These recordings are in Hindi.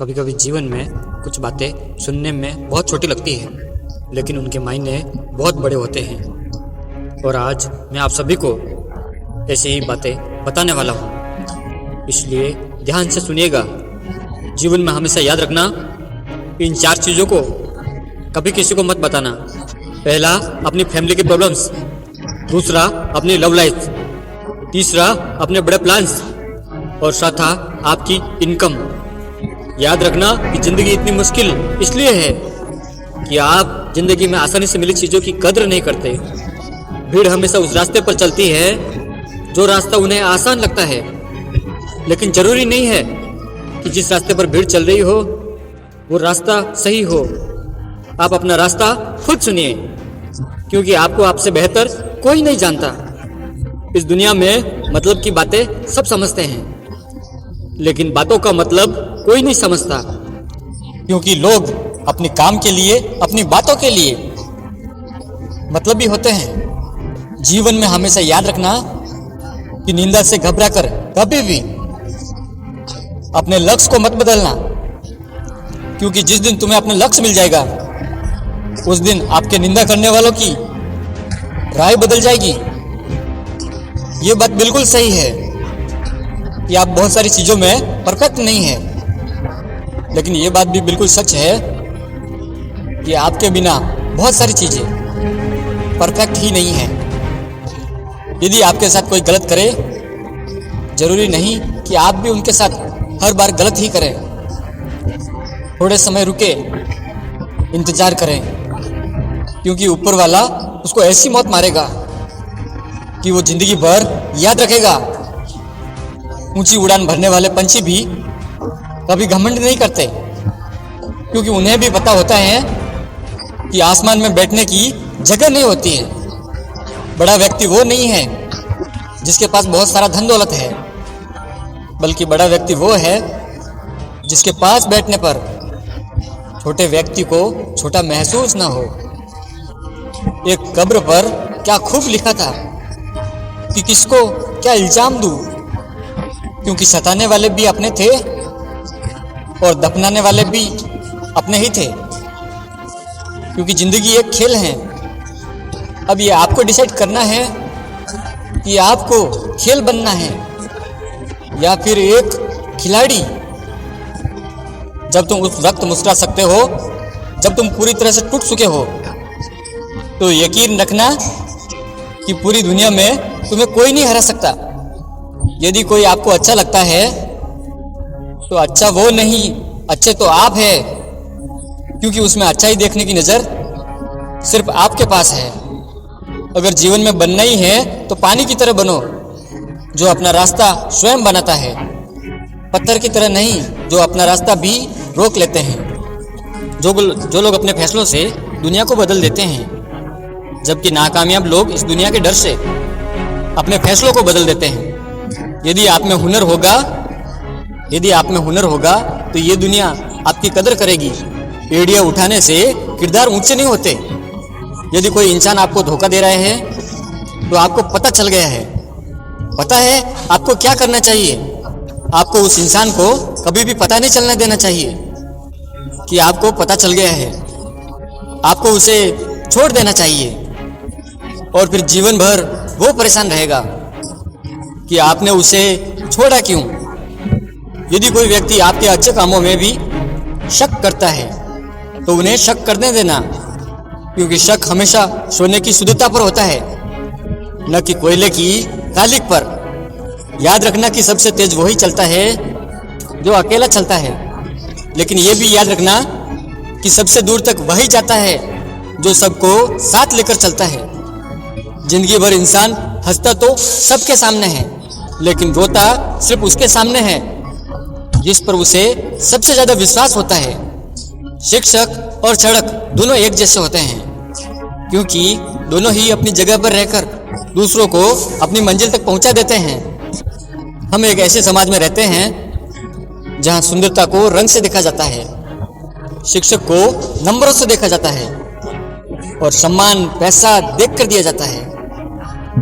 कभी कभी जीवन में कुछ बातें सुनने में बहुत छोटी लगती है, लेकिन उनके मायने बहुत बड़े होते हैं। और आज मैं आप सभी को ऐसी ही बातें बताने वाला हूँ, इसलिए ध्यान से सुनिएगा। जीवन में हमेशा याद रखना, इन 4 चीज़ों को कभी किसी को मत बताना। पहला, अपनी फैमिली की प्रॉब्लम्स। दूसरा, अपनी लव लाइफ। तीसरा, अपने बड़े प्लान्स। और चौथा, आपकी इनकम। याद रखना कि ज़िंदगी इतनी मुश्किल इसलिए है कि आप ज़िंदगी में आसानी से मिली चीज़ों की कदर नहीं करते। भीड़ हमेशा उस रास्ते पर चलती है जो रास्ता उन्हें आसान लगता है, लेकिन ज़रूरी नहीं है कि जिस रास्ते पर भीड़ चल रही हो वो रास्ता सही हो। आप अपना रास्ता खुद चुनिए, क्योंकि आपको आपसे बेहतर कोई नहीं जानता। इस दुनिया में मतलब की बातें सब समझते हैं, लेकिन बातों का मतलब कोई नहीं समझता, क्योंकि लोग अपने काम के लिए, अपनी बातों के लिए मतलबी होते हैं। जीवन में हमेशा याद रखना कि निंदा से घबराकर कभी भी अपने लक्ष्य को मत बदलना, क्योंकि जिस दिन तुम्हें अपना लक्ष्य मिल जाएगा उस दिन आपके निंदा करने वालों की राय बदल जाएगी। ये बात बिल्कुल सही है कि आप बहुत सारी चीज़ों में परफेक्ट नहीं है, लेकिन ये बात भी बिल्कुल सच है कि आपके बिना बहुत सारी चीज़ें परफेक्ट ही नहीं है। यदि आपके साथ कोई गलत करे, जरूरी नहीं कि आप भी उनके साथ हर बार गलत ही करें। थोड़े समय रुके, इंतजार करें, क्योंकि ऊपर वाला उसको ऐसी मौत मारेगा कि वो जिंदगी भर याद रखेगा। ऊंची उड़ान भरने वाले पंछी भी कभी घमंड नहीं करते, क्योंकि उन्हें भी पता होता है कि आसमान में बैठने की जगह नहीं होती है। बड़ा व्यक्ति वो नहीं है जिसके पास बहुत सारा धन दौलत है, बल्कि बड़ा व्यक्ति वो है जिसके पास बैठने पर छोटे व्यक्ति को छोटा महसूस ना हो। एक कब्र पर क्या खूब लिखा था कि किसको क्या इल्जाम दूं, क्योंकि सताने वाले भी अपने थे और दफनाने वाले भी अपने ही थे, क्योंकि जिंदगी एक खेल है। अब ये आपको डिसाइड करना है कि आपको खेल बनना है या फिर एक खिलाड़ी। जब तुम उस वक्त मुस्कुरा सकते हो जब तुम पूरी तरह से टूट चुके हो, तो यकीन रखना कि पूरी दुनिया में तुम्हें कोई नहीं हरा सकता। यदि कोई आपको अच्छा लगता है तो अच्छा वो नहीं, अच्छे तो आप है, क्योंकि उसमें अच्छाई देखने की नज़र सिर्फ आपके पास है। अगर जीवन में बनना ही है तो पानी की तरह बनो, जो अपना रास्ता स्वयं बनाता है, पत्थर की तरह नहीं जो अपना रास्ता भी रोक लेते हैं। जो लोग अपने फैसलों से दुनिया को बदल देते हैं, जबकि नाकामयाब लोग इस दुनिया के डर से अपने फैसलों को बदल देते हैं। यदि आप में हुनर होगा तो ये दुनिया आपकी कदर करेगी। एड़ियाँ उठाने से किरदार ऊंचे नहीं होते। यदि कोई इंसान आपको धोखा दे रहा है तो आपको पता चल गया है, पता है आपको क्या करना चाहिए। आपको उस इंसान को कभी भी पता नहीं चलने देना चाहिए कि आपको पता चल गया है। आपको उसे छोड़ देना चाहिए, और फिर जीवन भर वो परेशान रहेगा कि आपने उसे छोड़ा क्यों। यदि कोई व्यक्ति आपके अच्छे कामों में भी शक करता है तो उन्हें शक करने देना, क्योंकि शक हमेशा सोने की शुद्धता पर होता है, न कि कोयले की कालिक पर। याद रखना कि सबसे तेज वही चलता है जो अकेला चलता है, लेकिन यह भी याद रखना कि सबसे दूर तक वही जाता है जो सबको साथ लेकर चलता है। जिंदगी भर इंसान हंसता तो सबके सामने है, लेकिन रोता सिर्फ उसके सामने है जिस पर उसे सबसे ज्यादा विश्वास होता है। शिक्षक और सड़क दोनों एक जैसे होते हैं, क्योंकि दोनों ही अपनी जगह पर रहकर दूसरों को अपनी मंजिल तक पहुंचा देते हैं। हम एक ऐसे समाज में रहते हैं जहां सुंदरता को रंग से देखा जाता है, शिक्षक को नंबरों से देखा जाता है, और सम्मान पैसा देख कर दिया जाता है।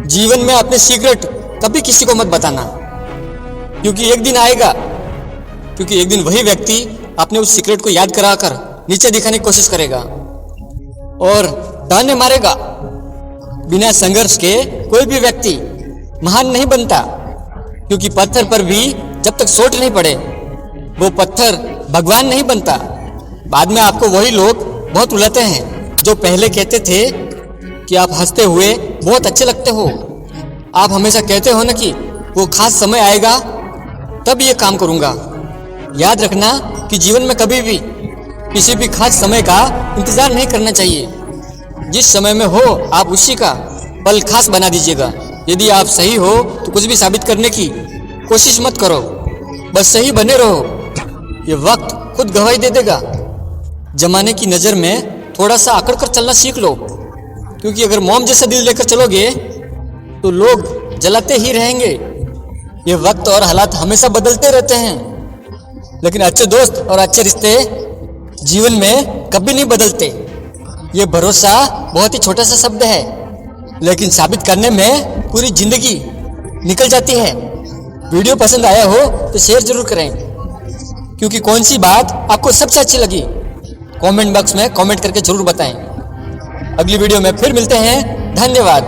जीवन में अपने सीक्रेट कभी किसी को मत बताना, क्योंकि एक दिन आएगा, क्योंकि एक दिन वही व्यक्ति अपने उस सीक्रेट को याद कराकर नीचे दिखाने की कोशिश करेगा और ताने मारेगा। बिना संघर्ष के कोई भी व्यक्ति महान नहीं बनता, क्योंकि पत्थर पर भी जब तक चोट नहीं पड़े वो पत्थर भगवान नहीं बनता। बाद में आपको वही लोग बहुत रुलाते हैं जो पहले कहते थे कि आप हंसते हुए बहुत अच्छे लगते हो। आप हमेशा कहते हो ना कि वो खास समय आएगा तब ये काम करूँगा। याद रखना कि जीवन में कभी भी किसी भी खास समय का इंतज़ार नहीं करना चाहिए। जिस समय में हो आप उसी का पल खास बना दीजिएगा। यदि आप सही हो तो कुछ भी साबित करने की कोशिश मत करो, बस सही बने रहो। ये वक्त खुद गवाही दे देगा। जमाने की नज़र में थोड़ा सा अकड़ कर चलना सीख लो, क्योंकि अगर मोम जैसा दिल लेकर चलोगे तो लोग जलाते ही रहेंगे। ये वक्त और हालात हमेशा बदलते रहते हैं, लेकिन अच्छे दोस्त और अच्छे रिश्ते जीवन में कभी नहीं बदलते। ये भरोसा बहुत ही छोटा सा शब्द है, लेकिन साबित करने में पूरी जिंदगी निकल जाती है। वीडियो पसंद आया हो तो शेयर जरूर करें, क्योंकि कौन सी बात आपको सबसे अच्छी लगी कमेंट बॉक्स में कमेंट करके जरूर बताएं। अगली वीडियो में फिर मिलते हैं। धन्यवाद।